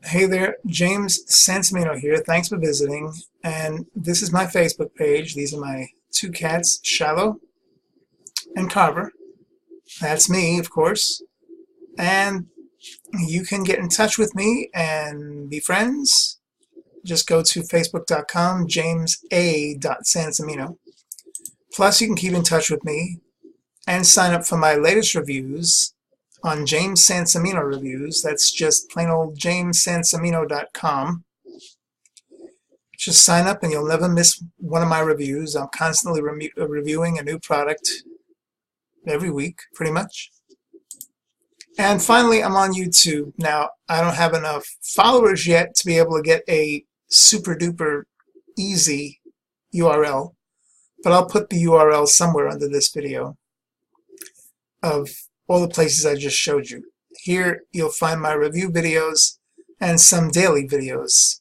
Hey there, James Sancimino here. Thanks for visiting. And this is my Facebook page. These are my two cats, Shiloh and Carver. That's me, of course. And you can get in touch with me and be friends. Just go to facebook.com, james.a.sancimino. Plus, you can keep in touch with me and sign up for my latest reviews on James Sancimino Reviews. That's just plain old jamesancimino.com. Just sign up and you'll never miss one of my reviews. I'm constantly reviewing a new product every week, pretty much. And finally, I'm on YouTube. Now, I don't have enough followers yet to be able to get a super duper easy URL, but I'll put the URL somewhere under this video of all the places I just showed you. Here you'll find my review videos and some daily videos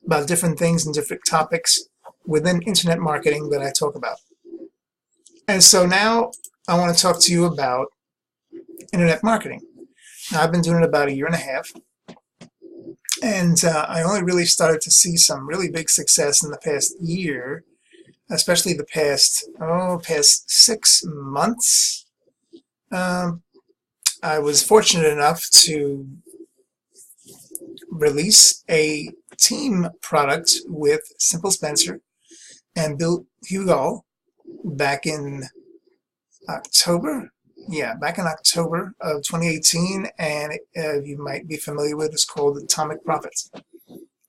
about different things and different topics within internet marketing that I talk about. And so now I want to talk to you about internet marketing. Now, I've been doing it about a year and a half, and I only really started to see some really big success in the past year, especially the past 6 months. I was fortunate enough to release a team product with Simple Spencer and Bill Hugo back in October. Yeah, back in October of 2018, and you might be familiar with it. It's called Atomic Profits.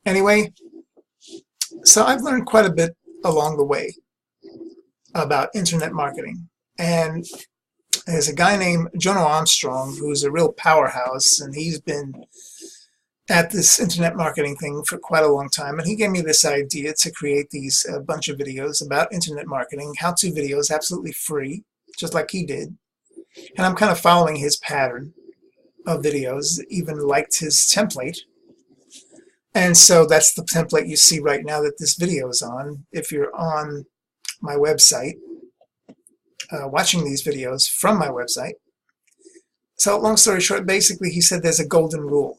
Anyway, so I've learned quite a bit along the way about internet marketing, and there's a guy named Jono Armstrong who's a real powerhouse, and he's been at this internet marketing thing for quite a long time, and he gave me this idea to create these bunch of videos about internet marketing, how-to videos, absolutely free, just like he did. And I'm kind of following his pattern of videos, even liked his template. And so that's the template you see right now that this video is on. If you're on my website, watching these videos from my website. So long story short, basically he said there's a golden rule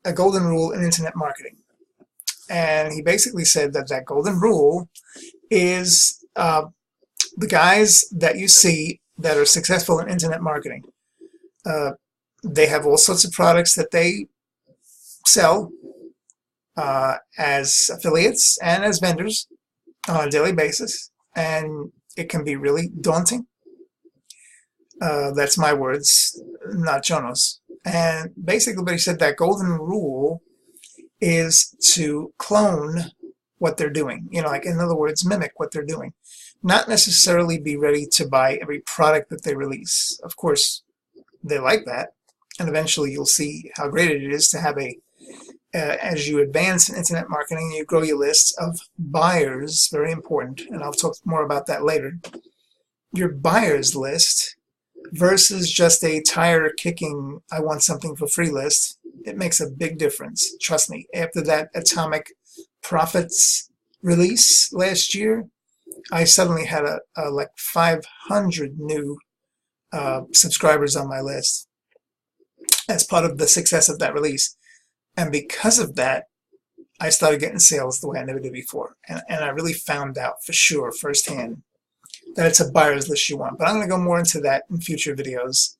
in internet marketing. And he basically said that that golden rule is the guys that you see that are successful in internet marketing. They have all sorts of products that they sell as affiliates and as vendors on a daily basis, and it can be really daunting. That's my words, not Jono's. And basically what he said, that golden rule is to clone what they're doing. You know, like, in other words, mimic what they're doing. Not necessarily be ready to buy every product that they release. Of course, they like that, and eventually you'll see how great it is to have as you advance in internet marketing, you grow your list of buyers, very important, and I'll talk more about that later. Your buyers list versus just a tire-kicking, I want something for free list, it makes a big difference. Trust me, after that Atomic Profits release last year, I suddenly had like 500 new subscribers on my list as part of the success of that release. And because of that, I started getting sales the way I never did before. And I really found out for sure, firsthand, that it's a buyer's list you want. But I'm going to go more into that in future videos.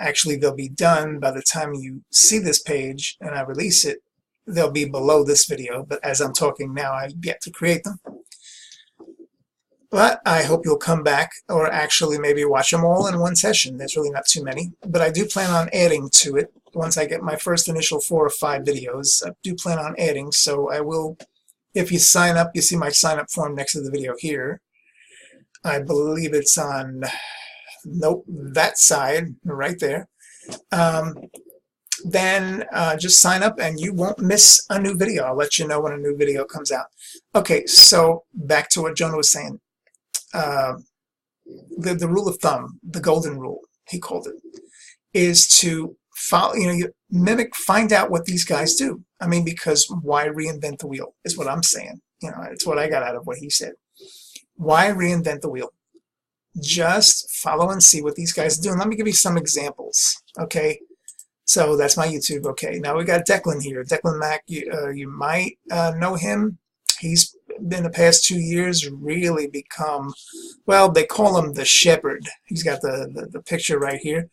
Actually, they'll be done by the time you see this page and I release it. They'll be below this video. But as I'm talking now, I've yet to create them. But I hope you'll come back, or actually maybe watch them all in one session. There's really not too many. But I do plan on adding to it. Once I get my first initial 4 or 5 videos, I do plan on adding. So I will, if you sign up, you see my sign up form next to the video here. I believe it's on, nope, that side, right there. Then just sign up and you won't miss a new video. I'll let you know when a new video comes out. Okay, so back to what Jonah was saying. The rule of thumb, the golden rule, he called it, is to follow, you mimic, find out what these guys do. I mean, because why reinvent the wheel is what I'm saying. It's what I got out of what he said. Why reinvent the wheel? Just follow and see what these guys do. And let me give you some examples, okay? So that's my YouTube. Okay, now we got Declan here. Declan Mac, you might know him. He's been the past 2 years really become, well, they call him the Shepherd. He's got the picture right here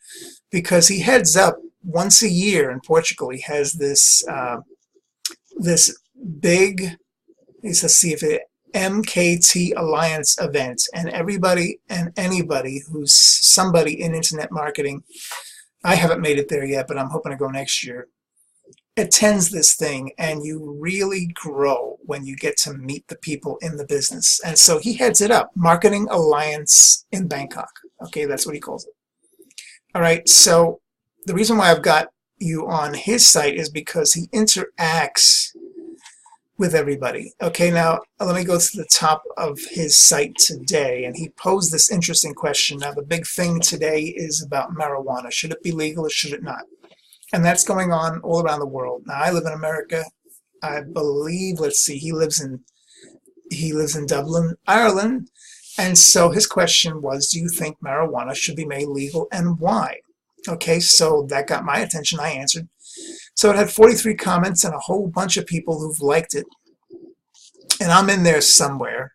because he heads up once a year in Portugal. He has this this big, let's see if it MKT Alliance event, and everybody and anybody who's somebody in internet marketing, I haven't made it there yet, but I'm hoping to go next year, attends this thing, and you really grow when you get to meet the people in the business. And so he heads it up, Marketing Alliance in Bangkok. Okay, that's what he calls it. All right, so the reason why I've got you on his site is because he interacts with everybody. Okay, now let me go to the top of his site today, and he posed this interesting question. Now the big thing today is about marijuana. Should it be legal or should it not? And that's going on all around the world. Now I live in America. I believe, let's see, he lives in Dublin, Ireland. And so his question was, do you think marijuana should be made legal and why? Okay, so that got my attention. I answered. So it had 43 comments and a whole bunch of people who've liked it. And I'm in there somewhere.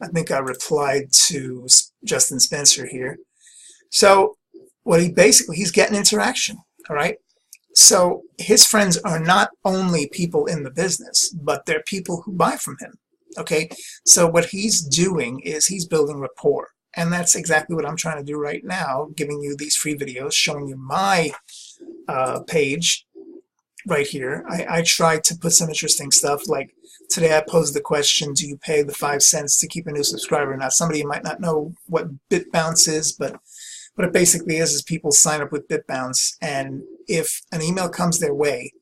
I think I replied to Justin Spencer here. So what he's getting interaction, all right? So his friends are not only people in the business, but they're people who buy from him, okay? So what he's doing is he's building rapport. And that's exactly what I'm trying to do right now, giving you these free videos, showing you my page right here. I tried to put some interesting stuff, like today I posed the question, do you pay the 5 cents to keep a new subscriber? Now somebody might not know what BitBounce is, but what it basically is people sign up with BitBounce, and if an email comes their way,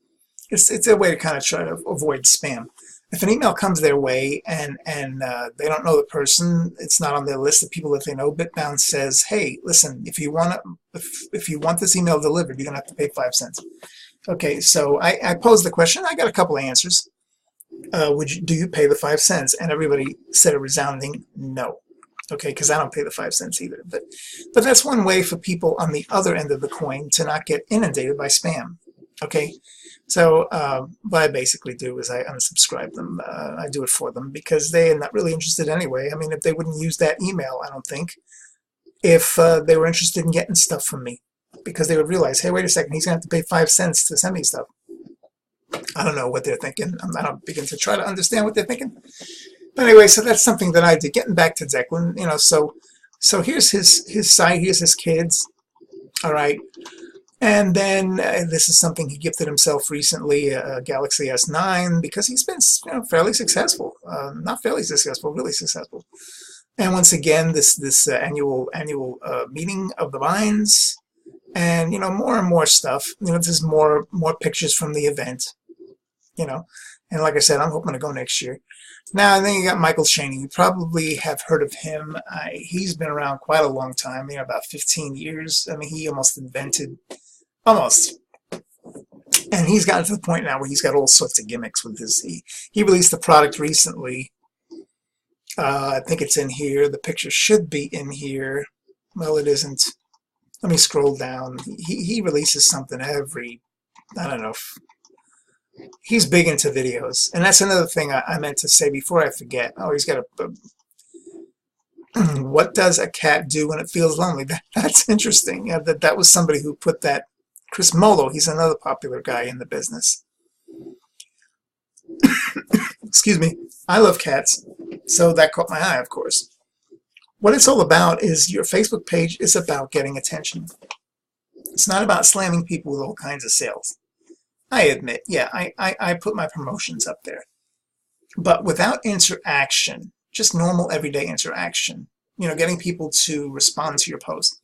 it's a way to kind of try to avoid spam. If an email comes their way and they don't know the person, it's not on their list of people that they know, BitBounce says, hey, listen, if you want this email delivered, you're gonna have to pay 5 cents. Okay, so I posed the question. I got a couple of answers. Do you pay the 5 cents? And everybody said a resounding no. Okay, because I don't pay the 5 cents either. But that's one way for people on the other end of the coin to not get inundated by spam. Okay, so what I basically do is I unsubscribe them. I do it for them because they are not really interested anyway. I mean, if they wouldn't use that email, I don't think, if they were interested in getting stuff from me, because they would realize, hey, wait a second, he's going to have to pay 5 cents to send me stuff. I don't know what they're thinking. I don't begin to try to understand what they're thinking. But anyway, so that's something that I did. Getting back to Declan, you know, so here's his site, here's his kids, all right. And then this is something he gifted himself recently, a Galaxy S9, because he's been, you know, fairly successful. Not fairly successful, really successful. And once again, this annual meeting of the minds, and you know, more and more stuff. You know, there's more pictures from the event. You know, and like I said, I'm hoping to go next year. Now, and then you got Michael Chaney. You probably have heard of him. He's been around quite a long time, you know, about 15 years. I mean, he almost invented, almost. And he's gotten to the point now where he's got all sorts of gimmicks with his, he released a product recently. I think it's in here. The picture should be in here. Well, it isn't. Let me scroll down. He releases something every, I don't know, he's big into videos. And that's another thing I meant to say before I forget. Oh, he's got what does a cat do when it feels lonely? That's interesting. Yeah, that was somebody who put that. Chris Molo, he's another popular guy in the business. Excuse me. I love cats, so that caught my eye, of course. What it's all about is your Facebook page is about getting attention. It's not about slamming people with all kinds of sales. I admit, yeah, I put my promotions up there. But without interaction, just normal everyday interaction, you know, getting people to respond to your post,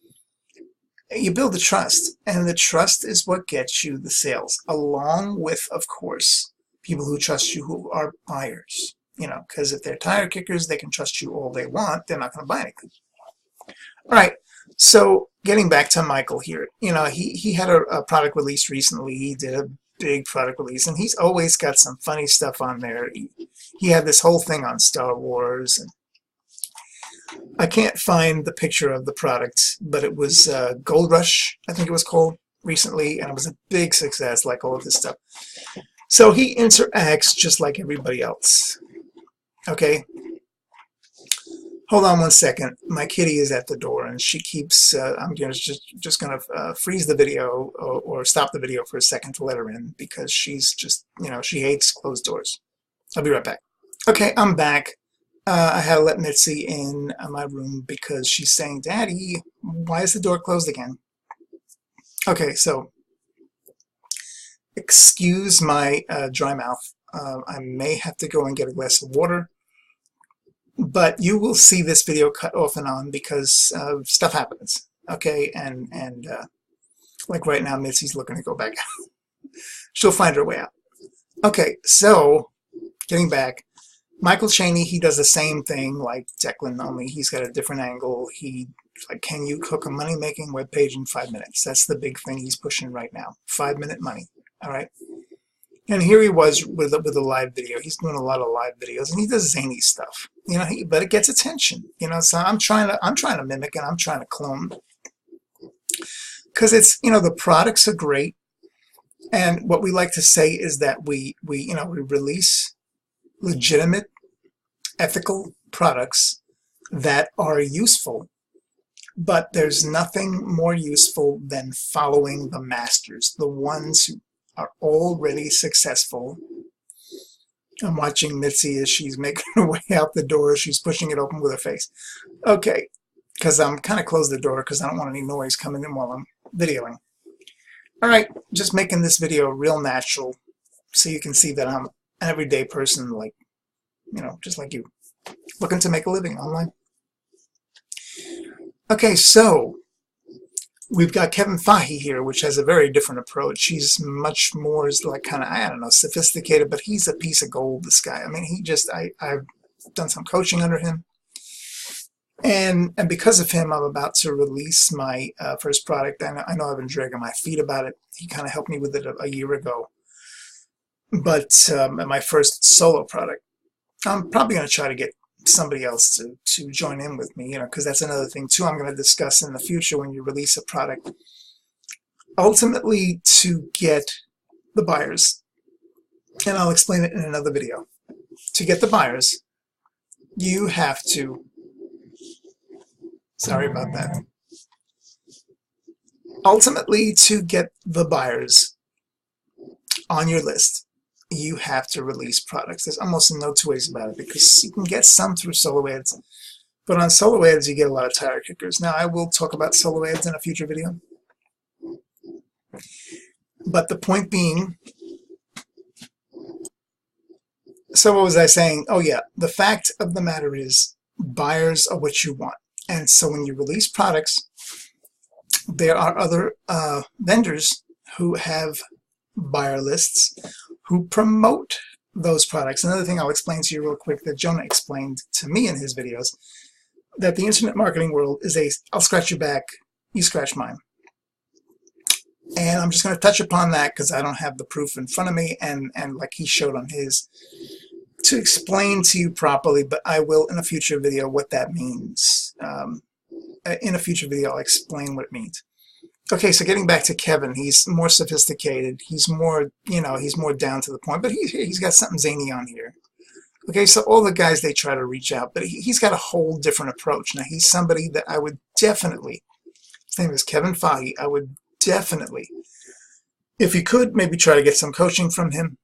you build the trust. And the trust is what gets you the sales, along with, of course, people who trust you who are buyers. You know, because if they're tire kickers, they can trust you all they want. They're not going to buy anything. All right. So getting back to Michael here, you know, he had a product release recently. He did a big product release, and he's always got some funny stuff on there. He had this whole thing on Star Wars, and I can't find the picture of the product, but it was Gold Rush, I think it was called. recently, and it was a big success, like all of this stuff. So he interacts just like everybody else. Okay, hold on one second. My kitty is at the door, and she keeps. I'm just gonna freeze the video or stop the video for a second to let her in, because she's just, she hates closed doors. I'll be right back. Okay, I'm back. I had to let Mitzi in my room because she's saying, "Daddy, why is the door closed again?" Okay, so excuse my dry mouth. I may have to go and get a glass of water, but you will see this video cut off and on because stuff happens. Okay, and like right now, Mitzi's looking to go back out. She'll find her way out. Okay, so getting back. Michael Chaney, he does the same thing like Declan, only he's got a different angle. He, like, can you cook a money-making web page in 5 minutes? That's the big thing he's pushing right now. 5-minute money, all right? And here he was with a live video. He's doing a lot of live videos, and he does zany stuff, but it gets attention, So I'm trying to mimic, and I'm trying to clone, because it's, the products are great, and what we like to say is that we release legitimate, ethical products that are useful, but there's nothing more useful than following the masters, the ones who are already successful. I'm watching Mitzi as she's making her way out the door. She's pushing it open with her face. Okay, because I'm kind of closed the door because I don't want any noise coming in while I'm videoing. All right, just making this video real natural so you can see that I'm an everyday person, like, just like you, looking to make a living online. Okay, so we've got Kevin Feige here, which has a very different approach. He's much more like kind of, I don't know, sophisticated, but he's a piece of gold, this guy. I mean, I've done some coaching under him. And because of him, I'm about to release my first product. I know I've been dragging my feet about it. He kind of helped me with it a year ago. But my first solo product, I'm probably going to try to get somebody else to join in with me, because that's another thing too I'm going to discuss in the future when you release a product. Ultimately, to get the buyers, and I'll explain it in another video, to get the buyers, you have to, sorry about that, ultimately to get the buyers on your list, you have to release products. There's almost no two ways about it, because you can get some through solo ads, but on solo ads you get a lot of tire kickers. Now, I will talk about solo ads in a future video, but the point being, so what was I saying? Oh yeah, the fact of the matter is buyers are what you want. And so when you release products, there are other vendors who have buyer lists who promote those products. Another thing I'll explain to you real quick that Jonah explained to me in his videos, that the internet marketing world is I'll scratch your back, you scratch mine. And I'm just going to touch upon that because I don't have the proof in front of me, and like he showed on his, to explain to you properly, but I will in a future video what that means. In a future video I'll explain what it means. Okay, so getting back to Kevin, he's more sophisticated. He's more, he's more down to the point, but he's got something zany on here. Okay, so all the guys, they try to reach out, but he's got a whole different approach. Now, he's somebody that I would definitely, his name is Kevin Feige, I would definitely, if you could, maybe try to get some coaching from him,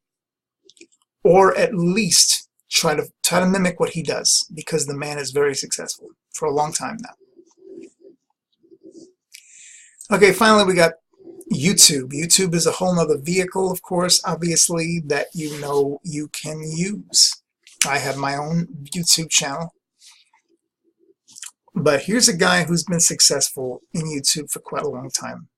or at least try to mimic what he does, because the man is very successful for a long time now. Okay, finally we got YouTube. YouTube is a whole nother vehicle, of course, obviously, that you can use. I have my own YouTube channel. But here's a guy who's been successful in YouTube for quite a long time.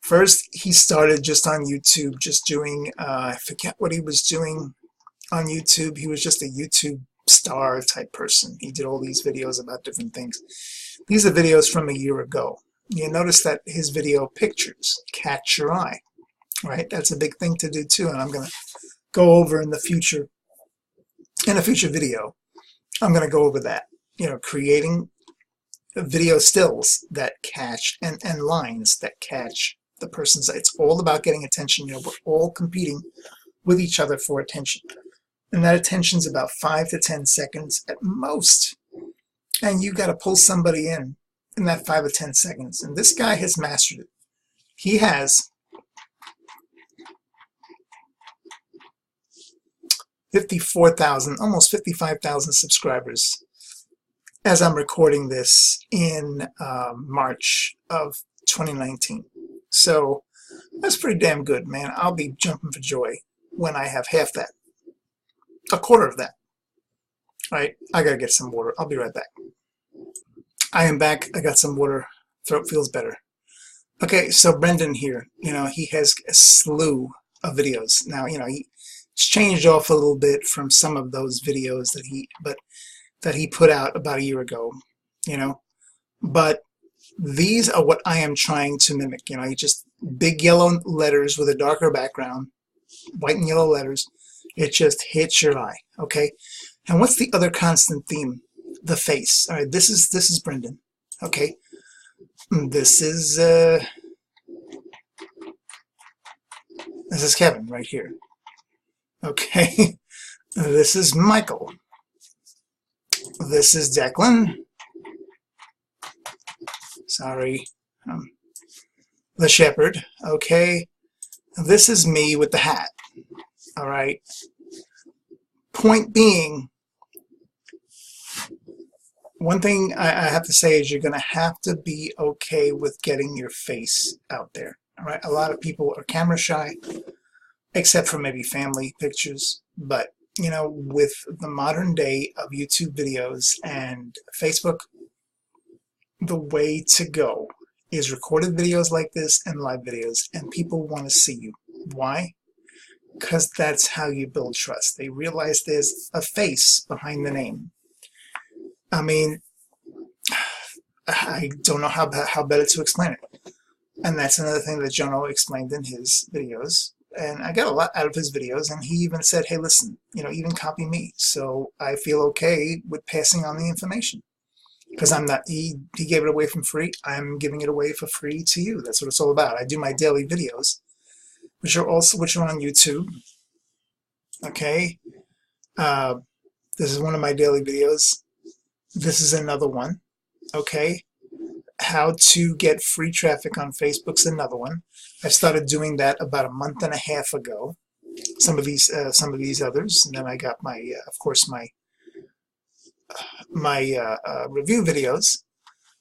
First, he started just on YouTube, just doing, I forget what he was doing on YouTube. He was just a YouTube star type person. He did all these videos about different things. These are videos from a year ago. You notice that his video pictures catch your eye, right? That's a big thing to do too, and I'm going to go over in a future video. I'm going to go over that. Creating video stills that catch and lines that catch the person's. It's all about getting attention. You know, we're all competing with each other for attention, and that attention's about 5 to 10 seconds at most, and you got to pull somebody in that 5 or 10 seconds. And this guy has mastered it. He has 54,000, almost 55,000 subscribers as I'm recording this in March of 2019. So that's pretty damn good, man. I'll be jumping for joy when I have half that, a quarter of that. All right, I gotta get some water. I'll be right back. I am back. I got some water. Throat feels better. Okay, so Brendan here, you know, he has a slew of videos. Now, you know, he's changed off a little bit from some of those videos that he put out about a year ago, you know. But these are what I am trying to mimic. You know, you just big yellow letters with a darker background, white and yellow letters. It just hits your eye, okay? And what's the other constant theme? The face. All right, this is Brendan, okay? This is Kevin right here, okay? This is Michael. This is Declan. Sorry, The Shepherd, okay? This is me with the hat, all right? Point being, one thing I have to say is you're going to have to be okay with getting your face out there, all right? A lot of people are camera shy, except for maybe family pictures, but you know, with the modern day of YouTube videos and Facebook, the way to go is recorded videos like this and live videos, and people want to see you. Why? Because that's how you build trust. They realize there's a face behind the name. I mean, I don't know how better to explain it. And that's another thing that Jono explained in his videos. And I got a lot out of his videos, and he even said, hey, listen, you know, even copy me. So I feel okay with passing on the information. Because I'm not, he gave it away for free. I'm giving it away for free to you. That's what it's all about. I do my daily videos, which are on YouTube. Okay. This is one of my daily videos. This is another one. Okay. How to get free traffic on Facebook's another one. I started doing that about a month and a half ago. Some of these others, and then I got my, of course, my review videos.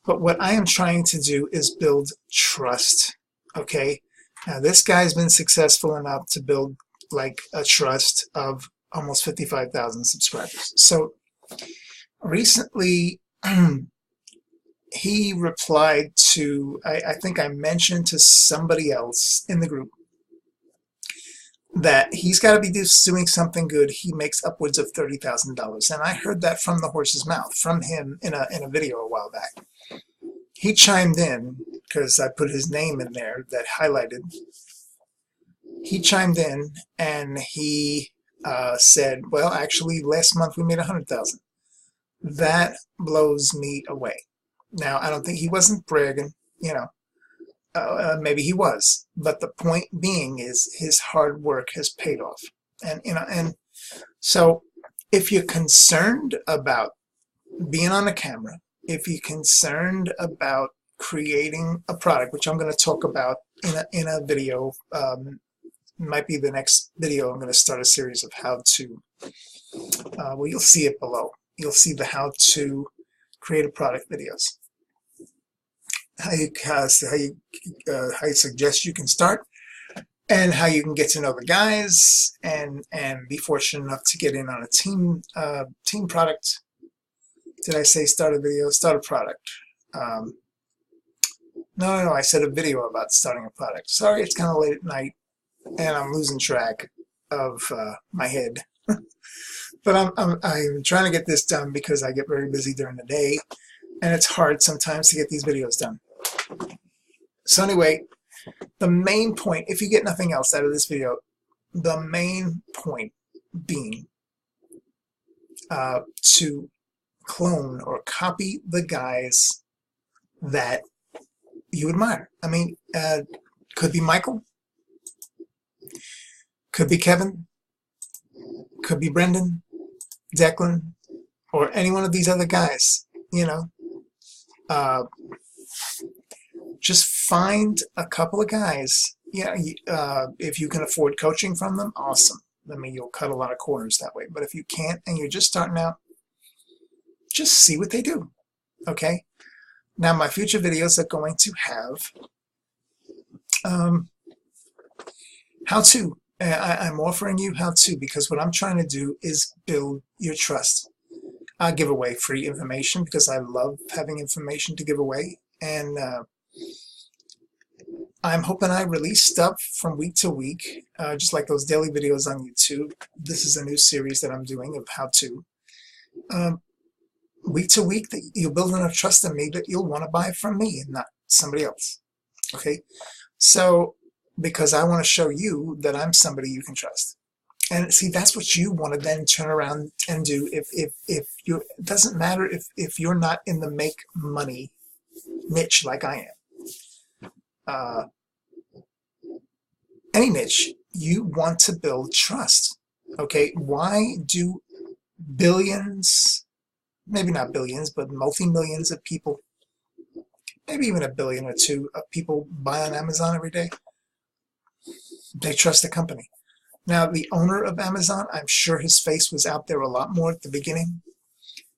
But what I am trying to do is build trust. Okay. Now this guy's been successful enough to build like a trust of almost 55,000 subscribers. So recently, he replied to, I think I mentioned to somebody else in the group that he's got to be doing something good. He makes upwards of $30,000. And I heard that from the horse's mouth, from him in a video a while back. He chimed in, because I put his name in there that highlighted. He chimed in and he said, well, actually, last month we made $100,000. That blows me away. Now, I don't think he wasn't bragging, you know, maybe he was, but the point being is his hard work has paid off. And, you know, and so if you're concerned about being on the camera, if you're concerned about creating a product, which I'm going to talk about in a video, might be the next video. I'm going to start a series of how to, well, you'll see it below. You'll see the how to create a product videos. How you suggest you can start, and how you can get to know the guys, and be fortunate enough to get in on a team product. Did I say start a video? Start a product. No, I said a video about starting a product. Sorry, it's kind of late at night, and I'm losing track of my head. But I'm trying to get this done because I get very busy during the day, and it's hard sometimes to get these videos done. So anyway, the main point, if you get nothing else out of this video, the main point being to clone or copy the guy's that you admire. I mean, could be Michael, could be Kevin, could be Brendan, Declan, or any one of these other guys. You know, uh, just find a couple of guys. Yeah, if you can afford coaching from them, awesome. I mean, you'll cut a lot of corners that way. But if you can't and you're just starting out, just see what they do. Okay? Now, my future videos are going to have how-to. I'm offering you how-to because what I'm trying to do is build your trust. I give away free information because I love having information to give away. And I'm hoping I release stuff from week to week, just like those daily videos on YouTube. This is a new series that I'm doing of how-to. Week to week, that you'll build enough trust in me that you'll want to buy from me and not somebody else. Okay? So, because I want to show you that I'm somebody you can trust. And see, that's what you want to then turn around and do. If you, it doesn't matter if you're not in the make money niche like I am. Any niche, you want to build trust. Okay, why do billions, maybe not billions, but multi-millions of people, maybe even 1 billion or 2 of people buy on Amazon every day? They trust the company. Now, the owner of Amazon, I'm sure his face was out there a lot more at the beginning.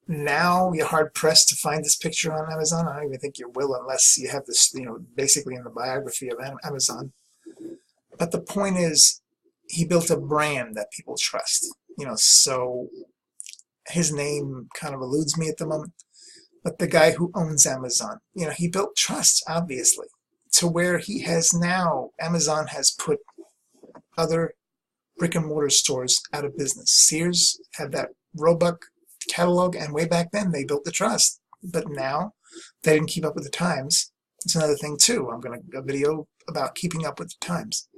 Now you're hard-pressed to find this picture on Amazon. I don't even think you will unless you have this, you know, basically in the biography of Amazon. But the point is, he built a brand that people trust. You know, so his name kind of eludes me at the moment. But the guy who owns Amazon, you know, he built trust, obviously, to where he has now, Amazon has put other brick and mortar stores out of business. Sears had that Roebuck catalog, and way back then they built the trust. But now they didn't keep up with the times. It's another thing too. I'm going to do a video about keeping up with the times.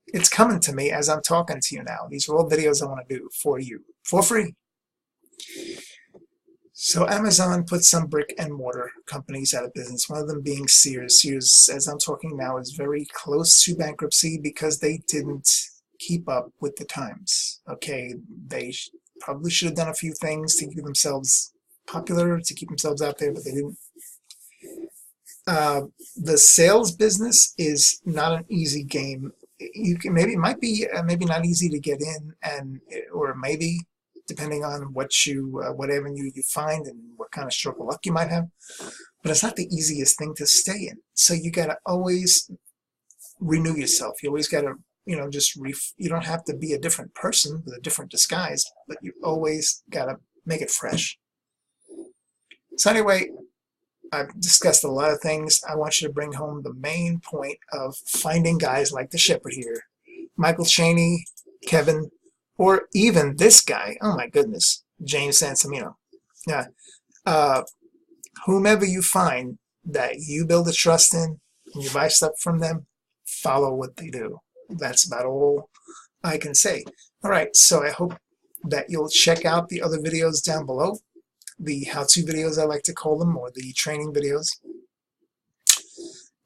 It's coming to me as I'm talking to you now. These are all videos I want to do for you for free. So Amazon put some brick and mortar companies out of business, one of them being Sears. Sears, as I'm talking now, is very close to bankruptcy because they didn't keep up with the times. Okay, they probably should have done a few things to keep themselves popular, to keep themselves out there, but they didn't. The sales business is not an easy game. You can, maybe it might be maybe not easy to get in, and or maybe depending on what you what avenue you find and what kind of stroke of luck you might have. But it's not the easiest thing to stay in. So you got to always renew yourself. You always got to, you know, just you don't have to be a different person with a different disguise, but you always got to make it fresh. So anyway, I've discussed a lot of things. I want you to bring home the main point of finding guys like the Shepherd here. Michael Chaney, Kevin, or even this guy. Oh my goodness, James Sancimino. Yeah. Whomever you find that you build a trust in and you buy stuff from them, follow what they do. That's about all I can say. All right, so I hope that you'll check out the other videos down below. The how-to videos, I like to call them, or the training videos.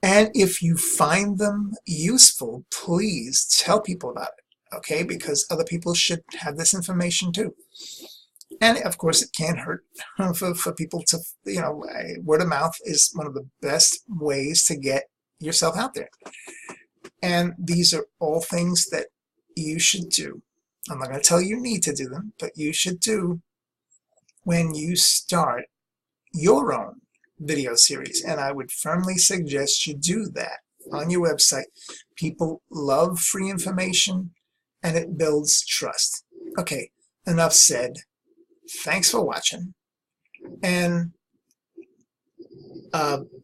And if you find them useful, please tell people about it, okay? Because other people should have this information too. And of course, it can't hurt for people to, you know, word of mouth is one of the best ways to get yourself out there. And these are all things that you should do. I'm not going to tell you need to do them, but you should do when you start your own video series. And I would firmly suggest you do that on your website. People love free information and it builds trust. Okay, enough said. Thanks for watching. And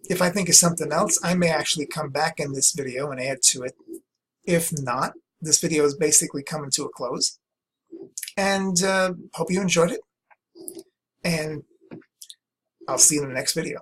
if I think of something else, I may actually come back in this video and add to it. If not, this video is basically coming to a close. And hope you enjoyed it. And I'll see you in the next video.